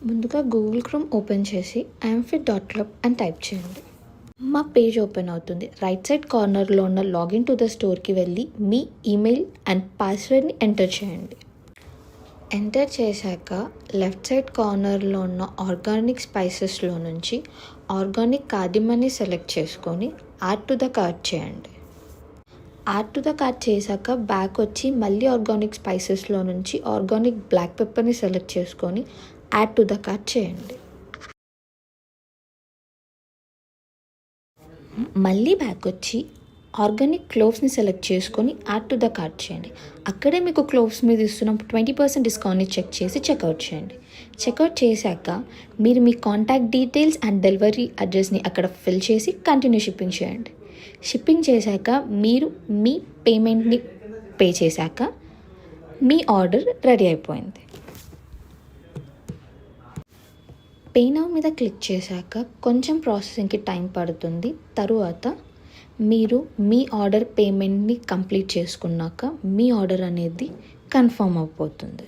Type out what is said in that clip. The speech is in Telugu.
ముందుగా గూగుల్ క్రోమ్ ఓపెన్ చేసి amfit.club అని టైప్ చేయండి. మా పేజ్ ఓపెన్ అవుతుంది. రైట్ సైడ్ కార్నర్లో ఉన్న లాగిన్ టు ద స్టోర్కి వెళ్ళి మీ ఈమెయిల్ అండ్ పాస్వర్డ్ని ఎంటర్ చేయండి. ఎంటర్ చేశాక లెఫ్ట్ సైడ్ కార్నర్లో ఉన్న ఆర్గానిక్ స్పైసెస్లో నుంచి ఆర్గానిక్ కార్డమమ్ని సెలెక్ట్ చేసుకొని యాడ్ టు ద కార్ట్ చేయండి. యాడ్ టు ద కార్ట్ చేశాక బ్యాక్ వచ్చి మళ్ళీ ఆర్గానిక్ స్పైసెస్లో నుంచి ఆర్గానిక్ బ్లాక్ పెప్పర్ని సెలెక్ట్ చేసుకొని యాడ్ టు ద కార్ట్ చేయండి. మళ్ళీ బ్యాక్ వచ్చి ఆర్గానిక్ క్లోవ్స్ని సెలెక్ట్ చేసుకొని యాడ్ టు ద కార్ట్ చేయండి. అక్కడే మీకు క్లోవ్స్ మీద ఇస్తున్న 20% డిస్కౌంట్ని చెక్ చేసి చెక్అవుట్ చేయండి. చెక్అవుట్ చేశాక మీరు మీ కాంటాక్ట్ డీటెయిల్స్ అండ్ డెలివరీ అడ్రస్ని అక్కడ ఫిల్ చేసి కంటిన్యూ షిప్పింగ్ చేయండి. షిప్పింగ్ చేశాక మీరు మీ పేమెంట్ని పే చేశాక మీ ఆర్డర్ రెడీ అయిపోయింది. పే నౌ మీద క్లిక్ చేశాక కొంచెం ప్రాసెసింగ్కి టైం పడుతుంది. తరువాత మీరు మీ ఆర్డర్ పేమెంట్ని కంప్లీట్ చేసుకున్నాక మీ ఆర్డర్ అనేది కన్ఫర్మ్ అయిపోతుంది.